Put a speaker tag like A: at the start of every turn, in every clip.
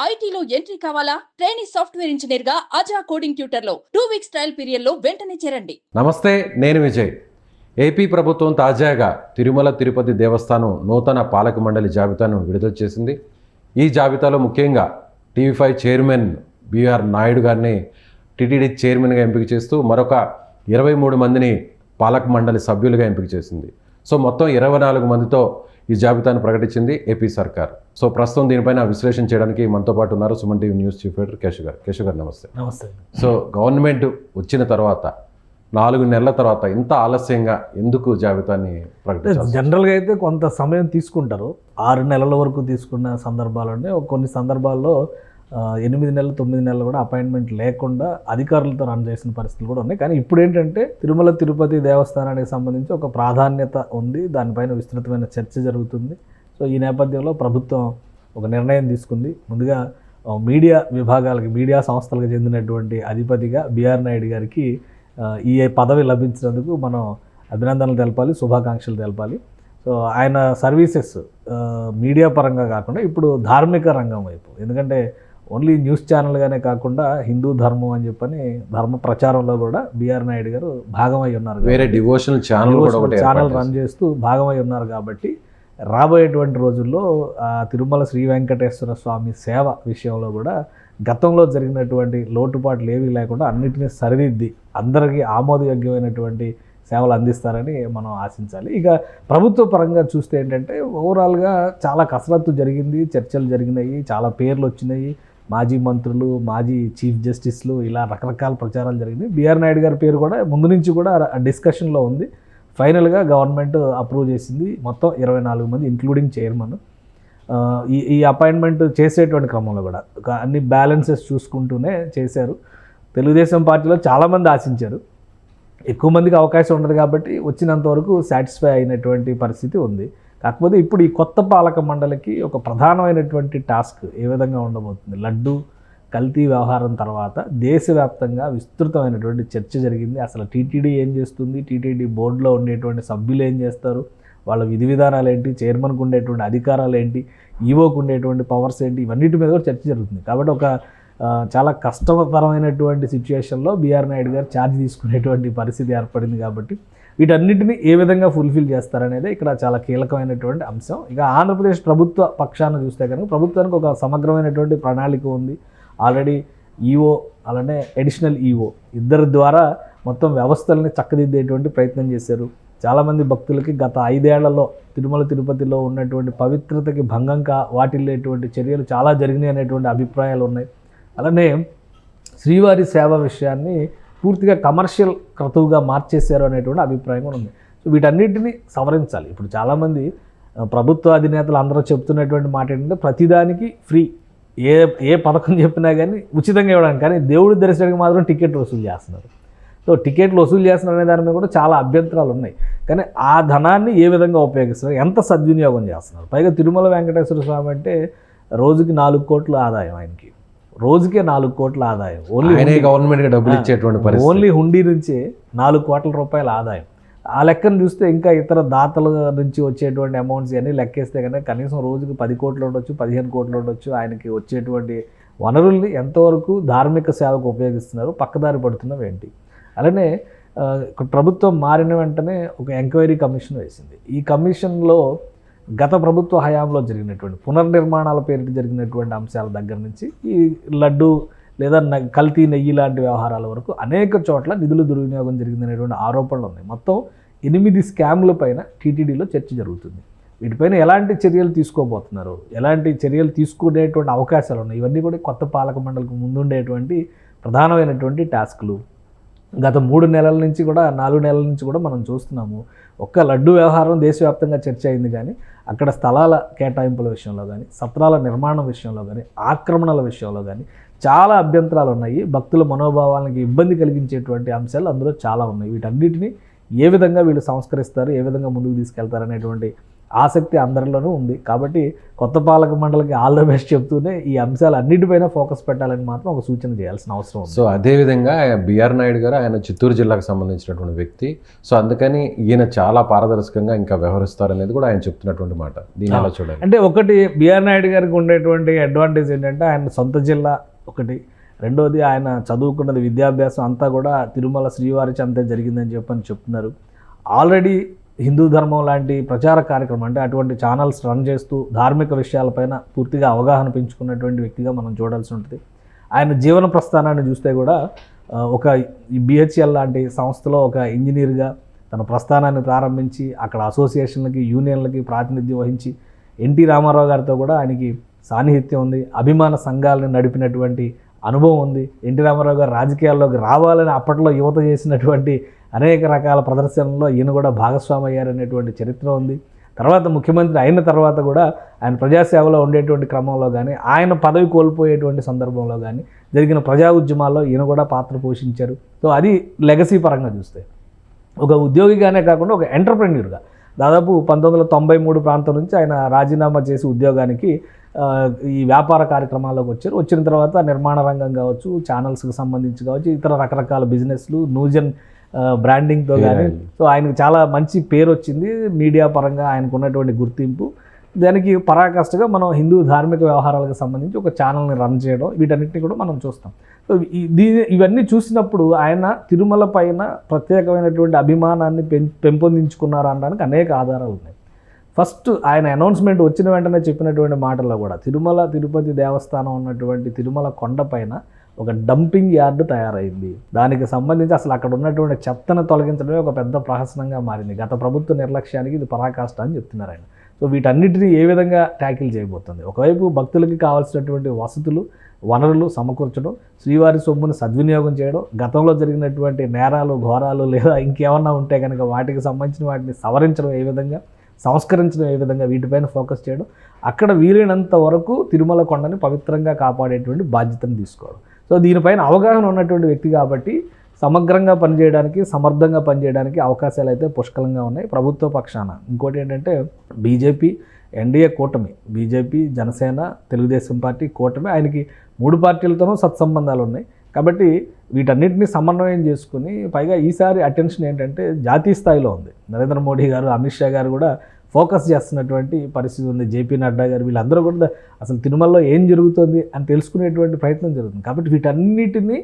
A: ఐటీలో ఎంట్రీ కావాలా? Trainee software engineer గా అజా కోడింగ్ ట్యూటర్ లో 2 వీక్స్ ట్రయల్ పీరియడ్ లో వెంటనే చేరండి.
B: నమస్తే, నేను విజయ్. ఏపీ ప్రభుత్వం తాజాగా తిరుమల తిరుపతి దేవస్థానం నూతన పాలక మండలి జాబితాను విడుదల చేసింది. ఈ జాబితాలో ముఖ్యంగా టీవీ5 చైర్మన్ బిఆర్ నాయుడు గారిని టీటీడీ చైర్మన్గా ఎంపిక చేస్తూ మరొక 23 మందిని పాలక మండలి సభ్యులుగా ఎంపిక చేసింది. సో మొత్తం 24 మందితో ఈ జాబితాను ప్రకటించింది ఏపీ సర్కార్. సో ప్రస్తుతం దీనిపైన విశ్లేషణ చేయడానికి మనతో పాటు ఉన్నారు Suman TV news chief editor Keshav గారు. కేశవ్ గారు నమస్తే.
C: నమస్తే.
B: సో గవర్నమెంట్ వచ్చిన తర్వాత 4 నెలల తర్వాత ఇంత ఆలస్యంగా ఎందుకు జాబితాని ప్రకటించారు?
C: జనరల్గా అయితే కొంత సమయం తీసుకుంటారు. 6 నెలల వరకు తీసుకున్న సందర్భాలు ఉన్నాయి. కొన్ని సందర్భాల్లో 8 నెలలు 9 నెలలు కూడా అపాయింట్మెంట్ లేకుండా అధికారులతో రన్ చేసిన పరిస్థితులు కూడా ఉన్నాయి. కానీ ఇప్పుడు ఏంటంటే తిరుమల తిరుపతి దేవస్థానానికి సంబంధించి ఒక ప్రాధాన్యత ఉంది, దానిపైన విస్తృతమైన చర్చ జరుగుతుంది. సో ఈ నేపథ్యంలో ప్రభుత్వం ఒక నిర్ణయం తీసుకుంది. ముందుగా మీడియా విభాగాలకి, మీడియా సంస్థలకు చెందినటువంటి అధిపతిగా బిఆర్ నాయుడు గారికి ఈ పదవి లభించినందుకు మనం అభినందనలు తెలపాలి, శుభాకాంక్షలు తెలపాలి. సో ఆయన సర్వీసెస్ మీడియా పరంగా కాకుండా ఇప్పుడు ధార్మిక రంగం వైపు, ఎందుకంటే ఓన్లీ న్యూస్ ఛానల్గానే కాకుండా హిందూ ధర్మం అని చెప్పని ధర్మ ప్రచారంలో కూడా బిఆర్ నాయుడు గారు భాగమై ఉన్నారు.
B: వేరే డివోషనల్
C: ఛానల్ రన్ చేస్తూ భాగమై ఉన్నారు. కాబట్టి రాబోయేటువంటి రోజుల్లో తిరుమల శ్రీ వెంకటేశ్వర స్వామి సేవ విషయంలో కూడా గతంలో జరిగినటువంటి లోటుపాట్లు ఏవీ లేకుండా అన్నిటినీ సరిదిద్ది అందరికీ ఆమోదయోగ్యమైనటువంటి సేవలు అందిస్తారని మనం ఆశించాలి. ఇక ప్రభుత్వ పరంగా చూస్తే ఏంటంటే ఓవరాల్గా చాలా కసరత్తు జరిగింది, చర్చలు జరిగినాయి, చాలా పేర్లు వచ్చినాయి. మాజీ మంత్రులు, మాజీ చీఫ్ జస్టిస్లు, ఇలా రకరకాల ప్రచారాలు జరిగినాయి. బిఆర్ నాయుడు గారి పేరు కూడా ముందు నుంచి కూడా డిస్కషన్లో ఉంది. ఫైనల్గా గవర్నమెంట్ అప్రూవ్ చేసింది. మొత్తం 24 మంది ఇంక్లూడింగ్ చైర్మన్. ఈ అపాయింట్మెంట్ చేసేటువంటి క్రమంలో కూడా అన్ని బ్యాలెన్సెస్ చూసుకుంటూనే చేశారు. తెలుగుదేశం పార్టీలో చాలామంది ఆశించారు, ఎక్కువ మందికి అవకాశం ఉండదు కాబట్టి వచ్చినంత వరకు సాటిస్ఫై అయినటువంటి పరిస్థితి ఉంది. కాకపోతే ఇప్పుడు ఈ కొత్త పాలక మండలికి ఒక ప్రధానమైనటువంటి టాస్క్ ఏ విధంగా ఉండబోతుంది? లడ్డు కల్తీ వ్యవహారం తర్వాత దేశవ్యాప్తంగా విస్తృతమైనటువంటి చర్చ జరిగింది. అసలు టీటీడీ ఏం చేస్తుంది, టీటీడీ బోర్డులో ఉండేటువంటి సభ్యులు ఏం చేస్తారు, వాళ్ళ విధి విధానాలు ఏంటి, చైర్మన్కు ఉండేటువంటి అధికారాలు ఏంటి, ఈవోకు ఉండేటువంటి పవర్స్ ఏంటి, ఇవన్నిటి మీద కూడా చర్చ జరుగుతుంది. కాబట్టి ఒక చాలా కష్టతరమైనటువంటి సిచ్యువేషన్లో బిఆర్ నాయుడు గారు ఛార్జ్ తీసుకునేటువంటి పరిస్థితి ఏర్పడింది. కాబట్టి వీటన్నిటిని ఏ విధంగా ఫుల్ఫిల్ చేస్తారనేది ఇక్కడ చాలా కీలకమైనటువంటి అంశం. ఇక ఆంధ్రప్రదేశ్ ప్రభుత్వ పక్షాన చూస్తే కనుక ప్రభుత్వానికి ఒక సమగ్రమైనటువంటి ప్రణాళిక ఉంది. ఆల్రెడీ ఈఓ అలానే అడిషనల్ ఈఓ ఇద్దరి ద్వారా మొత్తం వ్యవస్థల్ని చక్కదిద్దేటువంటి ప్రయత్నం చేశారు. చాలామంది భక్తులకి గత 5 ఏళ్లలో తిరుమల తిరుపతిలో ఉన్నటువంటి పవిత్రతకి భంగం వాటిల్లేటువంటి చర్యలు చాలా జరిగినాయి అనేటువంటి అభిప్రాయాలు ఉన్నాయి. అలానే శ్రీవారి సేవ విషయాన్ని పూర్తిగా కమర్షియల్ క్రతువుగా మార్చేశారు అనేటువంటి అభిప్రాయం కూడా ఉంది. సో వీటన్నిటిని సవరించాలి. ఇప్పుడు చాలామంది ప్రభుత్వ అధినేతలు అందరూ చెప్తున్నటువంటి మాట ఏంటంటే ప్రతిదానికి ఫ్రీ, ఏ పథకం చెప్పినా కానీ ఉచితంగా ఇవ్వడానికి, కానీ దేవుడి దర్శనానికి మాత్రం టికెట్ వసూలు చేస్తున్నారు. సో టికెట్లు వసూలు చేస్తున్నారు అనే దాని మీద కూడా చాలా అభ్యంతరాలు ఉన్నాయి. కానీ ఆ ధనాన్ని ఏ విధంగా ఉపయోగిస్తున్నారు, ఎంత సద్వినియోగం చేస్తున్నారు? పైగా తిరుమల వెంకటేశ్వర స్వామి అంటే రోజుకి 4 కోట్ల ఆదాయం, ఆయనకి రోజుకే 4 కోట్ల ఆదాయం. ఓన్లీ
B: గవర్నమెంట్కి డబ్బులు ఇచ్చేటువంటి పరిస్థితి.
C: ఓన్లీ హుండీ నుంచే 4 కోట్ల రూపాయల ఆదాయం. ఆ లెక్కను చూస్తే ఇంకా ఇతర దాతల నుంచి వచ్చేటువంటి అమౌంట్స్ అన్నీ లెక్కేస్తే కనుక కనీసం రోజుకి 10 కోట్లు ఉండొచ్చు, 15 కోట్లు ఉండొచ్చు. ఆయనకి వచ్చేటువంటి వనరుల్ని ఎంతవరకు ధార్మిక సేవకు ఉపయోగిస్తున్నారు, పక్కదారి పడుతున్నవి ఏంటి? అలానే ప్రభుత్వం మారిన వెంటనే ఒక ఎంక్వైరీ కమిషన్ వేసింది. ఈ కమిషన్లో గత ప్రభుత్వ హయాంలో జరిగినటువంటి పునర్నిర్మాణాల పేరిట జరిగినటువంటి అంశాల దగ్గర నుంచి ఈ లడ్డు లేదా కల్తీ నెయ్యి లాంటి వ్యవహారాల వరకు అనేక చోట్ల నిధుల దుర్వినియోగం జరిగిందనేటువంటి ఆరోపణలు ఉన్నాయి. మొత్తం 8 స్కామ్ల పైన టీటీడీలో చర్చ జరుగుతుంది. వీటిపైన ఎలాంటి చర్యలు తీసుకోబోతున్నారు, ఎలాంటి చర్యలు తీసుకునేటువంటి అవకాశాలు ఉన్నాయి, ఇవన్నీ కూడా కొత్త పాలక మండలికి ముందుండేటువంటి ప్రధానమైనటువంటి టాస్క్లు. గత 3 నెలల నుంచి కూడా 4 నెలల నుంచి కూడా మనం చూస్తున్నాము. ఒక్క లడ్డు వ్యవహారం దేశవ్యాప్తంగా చర్చ అయింది, కానీ అక్కడ స్థలాల కేటాయింపుల విషయంలో కానీ, సత్రాల నిర్మాణం విషయంలో కానీ, ఆక్రమణల విషయంలో కానీ చాలా అభ్యంతరాలు ఉన్నాయి. భక్తుల మనోభావాలకు ఇబ్బంది కలిగించేటువంటి అంశాలు అందులో చాలా ఉన్నాయి. వీటన్నిటిని ఏ విధంగా వీళ్ళు సంస్కరిస్తారు, ఏ విధంగా ముందుకు తీసుకెళ్తారు అనేటువంటి ఆసక్తి అందరిలోనూ ఉంది. కాబట్టి కొత్త పాలక మండలికి ఆల్ ద బెస్ట్ చెప్తూనే ఈ అంశాలు అన్నిటిపైన ఫోకస్ పెట్టాలని మాత్రం ఒక సూచన చేయాల్సిన అవసరం ఉంది.
B: సో అదేవిధంగా బిఆర్ నాయుడు గారు ఆయన చిత్తూరు జిల్లాకు సంబంధించినటువంటి వ్యక్తి. సో అందుకని ఈయన చాలా పారదర్శకంగా ఇంకా వ్యవహరిస్తారనేది కూడా ఆయన చెప్తున్నటువంటి మాట. దీన్ని ఎలా చూడాలి?
C: అంటే ఒకటి బిఆర్ నాయుడు గారికి ఉండేటువంటి అడ్వాంటేజ్ ఏంటంటే ఆయన సొంత జిల్లా ఒకటి, రెండోది ఆయన చదువుకున్నది విద్యాభ్యాసం అంతా కూడా తిరుమల శ్రీవారి చెంతే జరిగిందని చెప్పని చెప్తున్నారు. ఆల్రెడీ హిందూ ధర్మం లాంటి ప్రచార కార్యక్రమం అంటే అటువంటి ఛానల్స్ రన్ చేస్తూ ధార్మిక విషయాలపైన పూర్తిగా అవగాహన పెంచుకున్నటువంటి వ్యక్తిగా మనం చూడాల్సి ఉంటుంది. ఆయన జీవన ప్రస్థానాన్ని చూస్తే కూడా ఒక బిహెచ్ఎల్ లాంటి సంస్థలో ఒక ఇంజనీర్గా తన ప్రస్థానాన్ని ప్రారంభించి అక్కడ అసోసియేషన్లకి యూనియన్లకి ప్రాతినిధ్యం వహించి ఎన్టీ రామారావు గారితో కూడా ఆయనకి సాన్నిహిత్యం ఉంది. అభిమాన సంఘాలను నడిపినటువంటి అనుభవం ఉంది. ఎన్టీ రామారావు గారు రాజకీయాల్లోకి రావాలని అప్పట్లో యువత చేసినటువంటి అనేక రకాల ప్రదర్శనల్లో ఈయన కూడా భాగస్వామి అయ్యారనేటువంటి చరిత్ర ఉంది. తర్వాత ముఖ్యమంత్రి అయిన తర్వాత కూడా ఆయన ప్రజాసేవలో ఉండేటువంటి క్రమంలో కానీ, ఆయన పదవి కోల్పోయేటువంటి సందర్భంలో కానీ జరిగిన ప్రజా ఉద్యమాల్లో ఈయన కూడా పాత్ర పోషించారు. సో అది లెగసీ పరంగా చూస్తే ఒక ఉద్యోగిగానే కాకుండా ఒక ఎంటర్ప్రెన్యూర్గా దాదాపు 1993 ప్రాంతం నుంచి ఆయన రాజీనామా చేసి ఉద్యోగానికి ఈ వ్యాపార కార్యక్రమాల్లోకి వచ్చారు. వచ్చిన తర్వాత నిర్మాణ రంగం కావచ్చు, ఛానల్స్కి సంబంధించి కావచ్చు, ఇతర రకరకాల బిజినెస్లు, న్యూజన్ బ్రాండింగ్తో కానీ సో ఆయనకు చాలా మంచి పేరు వచ్చింది. మీడియా పరంగా ఆయనకు ఉన్నటువంటి గుర్తింపు, దానికి పరాకాష్ఠగా మనం హిందూ ధార్మిక వ్యవహారాలకు సంబంధించి ఒక ఛానల్ని రన్ చేయడం, వీటన్నిటిని కూడా మనం చూస్తాం. సో ఇవన్నీ చూసినప్పుడు ఆయన తిరుమల పైన ప్రత్యేకమైనటువంటి అభిమానాన్ని పెంపొందించుకున్నారు అనడానికి అనేక ఆధారాలు ఉన్నాయి. ఫస్ట్ ఆయన అనౌన్స్మెంట్ వచ్చిన వెంటనే చెప్పినటువంటి మాటల్లో కూడా తిరుమల తిరుపతి దేవస్థానం ఉన్నటువంటి తిరుమల కొండపైన ఒక డంపింగ్ యార్డు తయారైంది. దానికి సంబంధించి అసలు అక్కడ ఉన్నటువంటి చెత్తను తొలగించడమే ఒక పెద్ద ప్రహసనంగా మారింది. గత ప్రభుత్వ నిర్లక్ష్యానికి ఇది పరాకాష్ట అని చెప్తున్నారు ఆయన. సో వీటన్నిటిని ఏ విధంగా ట్యాకిల్ చేయబోతుంది? ఒకవైపు భక్తులకి కావాల్సినటువంటి వసతులు, వనరులు సమకూర్చడం, శ్రీవారి సొమ్మును సద్వినియోగం చేయడం, గతంలో జరిగినటువంటి నేరాలు, ఘోరాలు లేదా ఇంకేమన్నా ఉంటే కనుక వాటికి సంబంధించిన వాటిని సవరించడం ఏ విధంగా, సంస్కరించడం ఏ విధంగా, వీటిపైన ఫోకస్ చేయడం, అక్కడ వీలైనంత వరకు తిరుమల కొండని పవిత్రంగా కాపాడేటువంటి బాధ్యతను తీసుకోవడం. సో దీనిపైన అవగాహన ఉన్నటువంటి వ్యక్తి కాబట్టి సమగ్రంగా పనిచేయడానికి, సమర్థంగా పనిచేయడానికి అవకాశాలు అయితే పుష్కలంగా ఉన్నాయి ప్రభుత్వ పక్షాన. ఇంకోటి ఏంటంటే బీజేపీ ఎన్డీఏ కూటమి, బీజేపీ, జనసేన, తెలుగుదేశం పార్టీ కూటమి, ఆయనకి 3 పార్టీలతోనూ సత్సంబంధాలు ఉన్నాయి. కాబట్టి వీటన్నిటిని సమన్వయం చేసుకుని పైగా ఈసారి అటెన్షన్ ఏంటంటే జాతీయ స్థాయిలో ఉంది. నరేంద్ర మోడీ గారు, అమిత్ షా గారు కూడా ఫోకస్ చేస్తున్నటువంటి పరిస్థితి ఉంది. జేపీ నడ్డా గారు, వీళ్ళందరూ కూడా అసలు తిరుమలలో ఏం జరుగుతుంది అని తెలుసుకునేటువంటి ప్రయత్నం జరుగుతుంది. కాబట్టి వీటన్నిటిని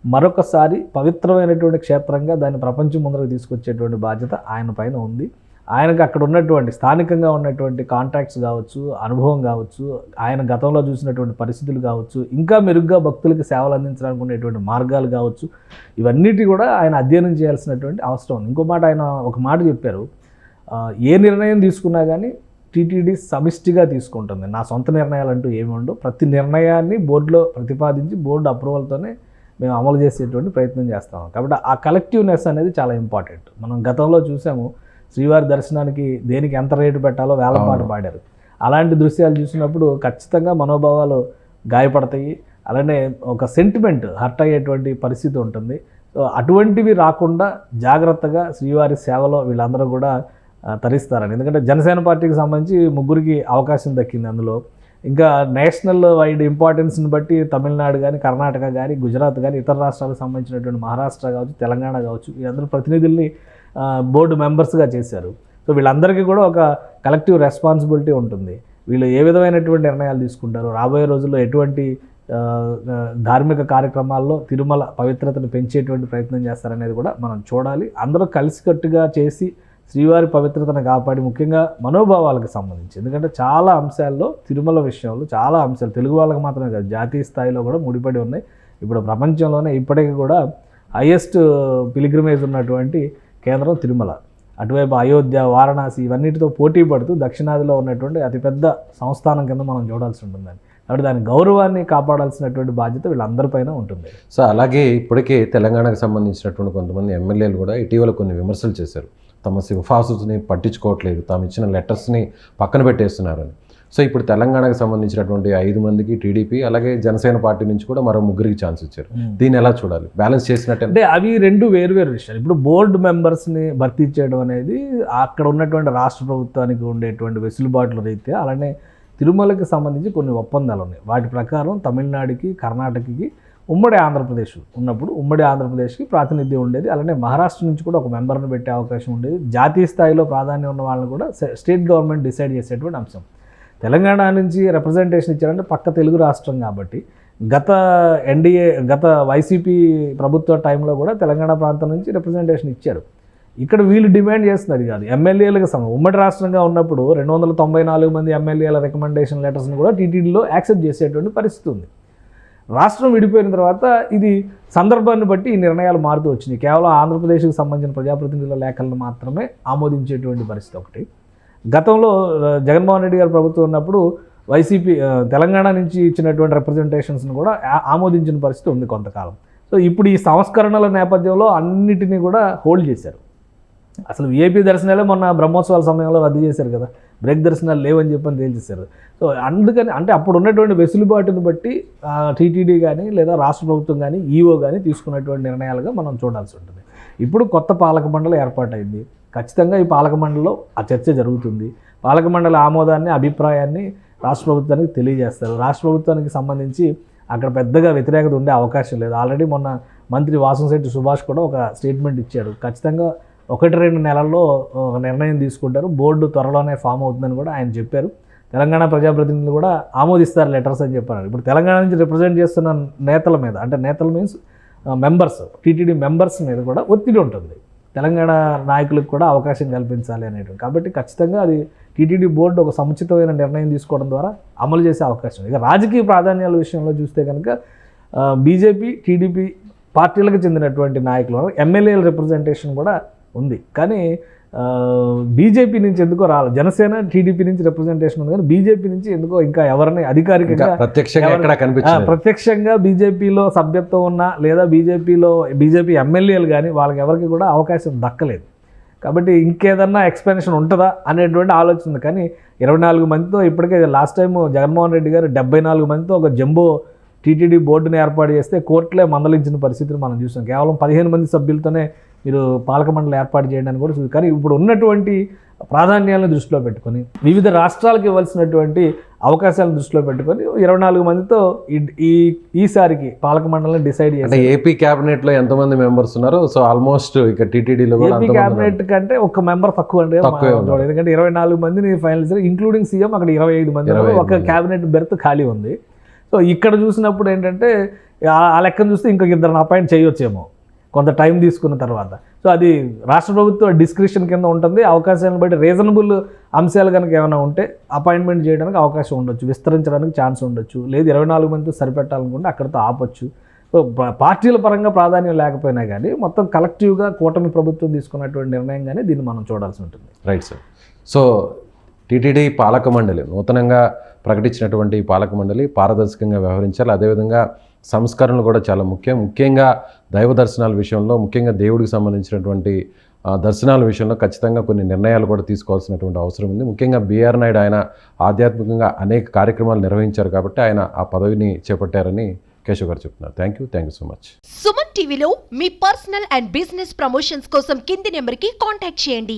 C: మరొకసారి పవిత్రమైనటువంటి క్షేత్రంగా దాన్ని ప్రపంచం ముందరకు తీసుకొచ్చేటువంటి బాధ్యత ఆయన పైన ఉంది. ఆయనకు అక్కడ ఉన్నటువంటి స్థానికంగా ఉన్నటువంటి కాంటాక్ట్స్ కావచ్చు, అనుభవం కావచ్చు, ఆయన గతంలో చూసినటువంటి పరిస్థితులు కావచ్చు, ఇంకా మెరుగ్గా భక్తులకి సేవలు అందించడానికి ఉండేటువంటి మార్గాలు కావచ్చు, ఇవన్నిటి కూడా ఆయన అధ్యయనం చేయాల్సినటువంటి అవసరం ఉంది. ఇంకో మాట ఆయన ఒక మాట చెప్పారు, ఏ నిర్ణయం తీసుకున్నా కానీ టీటీడీ సమిష్టిగా తీసుకుంటుంది. నా సొంత నిర్ణయాలు అంటూ ఏమి ఉండవు. ప్రతి నిర్ణయాన్ని బోర్డులో ప్రతిపాదించి బోర్డు అప్రూవల్తోనే మేము అమలు చేసేటువంటి ప్రయత్నం చేస్తాం. కాబట్టి ఆ కలెక్టివ్నెస్ అనేది చాలా ఇంపార్టెంట్. మనం గతంలో చూసాము, శ్రీవారి దర్శనానికి దేనికి ఎంత రేటు పెట్టాలో వేలపాట పాడారు. అలాంటి దృశ్యాలు చూసినప్పుడు ఖచ్చితంగా మనోభావాలు గాయపడతాయి. అలానే ఒక సెంటిమెంట్ హర్ట్ అయ్యేటువంటి పరిస్థితి ఉంటుంది. సో అటువంటివి రాకుండా జాగ్రత్తగా శ్రీవారి సేవలో వీళ్ళందరూ కూడా తరిస్తారని. ఎందుకంటే జనసేన పార్టీకి సంబంధించి 3కి అవకాశం దక్కింది అందులో. ఇంకా నేషనల్ వైడ్ ఇంపార్టెన్స్ని బట్టి తమిళనాడు కానీ, కర్ణాటక కానీ, గుజరాత్ కానీ, ఇతర రాష్ట్రాలకు సంబంధించినటువంటి మహారాష్ట్ర కావచ్చు, తెలంగాణ కావచ్చు, వీళ్ళందరూ ప్రతినిధుల్ని బోర్డు మెంబర్స్గా చేశారు. సో వీళ్ళందరికీ కూడా ఒక కలెక్టివ్ రెస్పాన్సిబిలిటీ ఉంటుంది. వీళ్ళు ఏ విధమైనటువంటి నిర్ణయాలు తీసుకుంటారు, రాబోయే రోజుల్లో ఎటువంటి ధార్మిక కార్యక్రమాల్లో తిరుమల పవిత్రతను పెంచేటువంటి ప్రయత్నం చేస్తారనేది కూడా మనం చూడాలి. అందరూ కలిసికట్టుగా చేసి శ్రీవారి పవిత్రతను కాపాడి, ముఖ్యంగా మనోభావాలకు సంబంధించి, ఎందుకంటే చాలా అంశాల్లో తిరుమల విషయంలో చాలా అంశాలు తెలుగు వాళ్ళకి మాత్రమే కాదు, జాతీయ స్థాయిలో కూడా ముడిపడి ఉన్నాయి. ఇప్పుడు ప్రపంచంలోనే ఇప్పటికీ కూడా హైయెస్ట్ పిలిగ్రిమేజ్ ఉన్నటువంటి కేంద్రం తిరుమల. అటువైపు అయోధ్య, వారణాసి ఇవన్నిటితో పోటీ పడుతూ దక్షిణాదిలో ఉన్నటువంటి అతిపెద్ద సంస్థానం కింద మనం చూడాల్సి ఉంటుందని. కాబట్టి దాని గౌరవాన్ని కాపాడాల్సినటువంటి బాధ్యత వీళ్ళందరిపైన ఉంటుంది.
B: సో అలాగే ఇప్పటికే తెలంగాణకు సంబంధించినటువంటి కొంతమంది ఎమ్మెల్యేలు కూడా ఇటీవల కొన్ని విమర్శలు చేశారు. తమ సిఫార్సుని పట్టించుకోవట్లేదు, తాము ఇచ్చిన లెటర్స్ని పక్కన పెట్టేస్తున్నారని. సో ఇప్పుడు తెలంగాణకు సంబంధించినటువంటి 5 మందికి టీడీపీ అలాగే జనసేన పార్టీ నుంచి కూడా మరో 3కి ఛాన్స్ ఇచ్చారు. దీన్ని ఎలా చూడాలి? బ్యాలెన్స్ చేసినట్టు
C: అంటే అవి 2 వేరు విషయాలు. ఇప్పుడు బోర్డు మెంబర్స్ని భర్తీ చేయడం అనేది అక్కడ ఉన్నటువంటి రాష్ట్ర ప్రభుత్వానికి ఉండేటువంటి వెసులుబాట్ల రీత్యా, అలానే తిరుమలకి సంబంధించి కొన్ని ఒప్పందాలు ఉన్నాయి. వాటి ప్రకారం తమిళనాడుకి, కర్ణాటకకి, ఉమ్మడి ఆంధ్రప్రదేశ్ ఉన్నప్పుడు ఉమ్మడి ఆంధ్రప్రదేశ్కి ప్రాతినిధ్యం ఉండేది. అలానే మహారాష్ట్ర నుంచి కూడా ఒక మెంబర్ని పెట్టే అవకాశం ఉండేది. జాతీయ స్థాయిలో ప్రాధాన్యం ఉన్న వాళ్ళని కూడా స్టేట్ గవర్నమెంట్ డిసైడ్ చేసేటువంటి అంశం. తెలంగాణ నుంచి రిప్రజెంటేషన్ ఇచ్చారంటే పక్క తెలుగు రాష్ట్రం కాబట్టి గత వైసీపీ ప్రభుత్వ టైంలో కూడా తెలంగాణ ప్రాంతం నుంచి రిప్రజెంటేషన్ ఇచ్చారు. ఇక్కడ వీళ్ళు డిమాండ్ చేస్తున్నది కాదు, ఎమ్మెల్యేలకు ఉమ్మడి రాష్ట్రంగా ఉన్నప్పుడు 294 మంది ఎమ్మెల్యేల రికమెండేషన్ లెటర్స్ని కూడా టీటీడీలో యాక్సెప్ట్ చేసేటువంటి పరిస్థితి ఉంది. రాష్ట్రం విడిపోయిన తర్వాత ఇది సందర్భాన్ని బట్టి ఈ నిర్ణయాలు మారుతూ వచ్చినాయి. కేవలం ఆంధ్రప్రదేశ్కి సంబంధించిన ప్రజాప్రతినిధుల లేఖలను మాత్రమే ఆమోదించేటువంటి పరిస్థితి ఒకటి. గతంలో జగన్మోహన్ రెడ్డి గారు ప్రభుత్వం ఉన్నప్పుడు వైసీపీ తెలంగాణ నుంచి ఇచ్చినటువంటి రిప్రజెంటేషన్స్ని కూడా ఆమోదించిన పరిస్థితి ఉంది కొంతకాలం. సో ఇప్పుడు ఈ సంస్కరణల నేపథ్యంలో అన్నిటినీ కూడా హోల్డ్ చేశారు. అసలు విఐపీ దర్శనాలే మొన్న బ్రహ్మోత్సవాల సమయంలో రద్దు చేశారు కదా, బ్రేక్ దర్శనాలు లేవని చెప్పని తేల్చేశారు. సో అందుకని అంటే అప్పుడు ఉన్నటువంటి వెసులుబాటును బట్టి టీటీడీ కానీ లేదా రాష్ట్ర ప్రభుత్వం కానీ ఈఓ కానీ తీసుకున్నటువంటి నిర్ణయాలుగా మనం చూడాల్సి ఉంటుంది. ఇప్పుడు కొత్త పాలక మండలి ఏర్పాటైంది. ఖచ్చితంగా ఈ పాలక మండలిలో ఆ చర్చ జరుగుతుంది. పాలక మండలి ఆమోదాన్ని, అభిప్రాయాన్ని రాష్ట్ర ప్రభుత్వానికి తెలియజేస్తారు. రాష్ట్ర ప్రభుత్వానికి సంబంధించి అక్కడ పెద్దగా వ్యతిరేకత ఉండే అవకాశం లేదు. ఆల్రెడీ మొన్న మంత్రి వాసంశెట్టి సుభాష్ కూడా ఒక స్టేట్మెంట్ ఇచ్చాడు. ఖచ్చితంగా 1-2 నెలల్లో ఒక నిర్ణయం తీసుకుంటారు, బోర్డు త్వరలోనే ఫామ్ అవుతుందని కూడా ఆయన చెప్పారు. తెలంగాణ ప్రజాప్రతినిధులు కూడా ఆమోదిస్తారు లెటర్స్ అని చెప్పారు. ఇప్పుడు తెలంగాణ నుంచి రిప్రజెంట్ చేస్తున్న నేతల మీద, అంటే నేతలు మీన్స్ మెంబర్స్, టీటీడీ మెంబర్స్ మీద కూడా ఒత్తిడి ఉంటుంది. తెలంగాణ నాయకులకు కూడా అవకాశం కల్పించాలి అనేటువంటి. కాబట్టి ఖచ్చితంగా అది టీటీడీ బోర్డు ఒక సముచితమైన నిర్ణయం తీసుకోవడం ద్వారా అమలు చేసే అవకాశం. ఇక రాజకీయ ప్రాధాన్యాల విషయంలో చూస్తే కనుక బీజేపీ, టీడీపీ పార్టీలకు చెందినటువంటి నాయకులు ఎమ్మెల్యేల రిప్రజెంటేషన్ కూడా ఉంది. కానీ బీజేపీ నుంచి ఎందుకో రాలేదు. జనసేన, టీడీపీ నుంచి రిప్రజెంటేషన్ ఉంది, కానీ బీజేపీ నుంచి ఎందుకో ఇంకా ఎవరిని అధికారికంగా ప్రత్యక్షంగా బీజేపీలో సభ్యత్వం ఉన్నా లేదా బీజేపీ ఎమ్మెల్యేలు కానీ వాళ్ళకి ఎవరికి కూడా అవకాశం దక్కలేదు. కాబట్టి ఇంకేదన్నా ఎక్స్పెన్షన్ ఉంటుందా అనేటువంటి ఆలోచన ఉంది. కానీ 24 మందితో ఇప్పటికే లాస్ట్ టైం జగన్మోహన్ రెడ్డి గారు 74 మందితో ఒక జంబో టీటీడీ బోర్డుని ఏర్పాటు చేస్తే కోర్టులే మందలించిన పరిస్థితిని మనం చూసాం. కేవలం 15 మంది సభ్యులతోనే మీరు పాలక మండలి ఏర్పాటు చేయడానికి కూడా చూసి, కానీ ఇప్పుడు ఉన్నటువంటి ప్రాధాన్యాలను దృష్టిలో పెట్టుకొని వివిధ రాష్ట్రాలకు ఇవ్వాల్సినటువంటి అవకాశాలను దృష్టిలో పెట్టుకొని 24 మందితో ఈసారికి పాలక మండలిని డిసైడ్ చేసి,
B: ఏపీ క్యాబినెట్లో ఎంతమంది మెంబర్స్ ఉన్నారు? సో ఆల్మోస్ట్ ఇక టీటీడీలో
C: ఏపీ క్యాబినెట్ కంటే ఒక మెంబర్ తక్కువ అంటే, ఎందుకంటే 24 మందిని ఫైనల్ చేశారు, ఇంక్లూడింగ్ సీఎం. అక్కడ 25 మంది, ఒక క్యాబినెట్ బెర్త్ ఖాళీ ఉంది. సో ఇక్కడ చూసినప్పుడు ఏంటంటే ఆ లెక్కను చూస్తే ఇంకొక 2 అపాయింట్ చేయొచ్చేమో కొంత టైం తీసుకున్న తర్వాత. సో అది రాష్ట్ర ప్రభుత్వ డిస్క్రిప్షన్ కింద ఉంటుంది. అవకాశాలను బట్టి రీజనబుల్ అంశాలు కనుక ఏమైనా ఉంటే అపాయింట్మెంట్ చేయడానికి అవకాశం ఉండొచ్చు, విస్తరించడానికి ఛాన్స్ ఉండొచ్చు. లేదు 24 మందితో సరిపెట్టాలనుకుంటే అక్కడితో ఆపొచ్చు. సో పార్టీల పరంగా ప్రాధాన్యం లేకపోయినా కానీ మొత్తం కలెక్టివ్గా కూటమి ప్రభుత్వం తీసుకున్నటువంటి నిర్ణయంగానే దీన్ని మనం చూడాల్సి ఉంటుంది.
B: Right sir. సో టీటీడీ పాలక మండలి నూతనంగా ప్రకటించినటువంటి పాలక మండలి పారదర్శకంగా వ్యవహరించాలి. అదేవిధంగా సంస్కరణలు కూడా చాలా ముఖ్యంగా దైవ దర్శనాల విషయంలో, ముఖ్యంగా దేవుడికి సంబంధించినటువంటి దర్శనాల విషయంలో ఖచ్చితంగా కొన్ని నిర్ణయాలు కూడా తీసుకోవాల్సినటువంటి అవసరం ఉంది. ముఖ్యంగా బిఆర్ నాయుడు ఆయన ఆధ్యాత్మికంగా అనేక కార్యక్రమాలు నిర్వహించారు కాబట్టి ఆయన ఆ పదవిని చేపట్టారని కేశవ్ గారు చెప్తున్నారు. Thank you so much.
D: Suman టీవీలో మీ పర్సనల్ అండ్ బిజినెస్ ప్రమోషన్స్ కోసం కింది నెంబర్కి కాంటాక్ట్ చేయండి.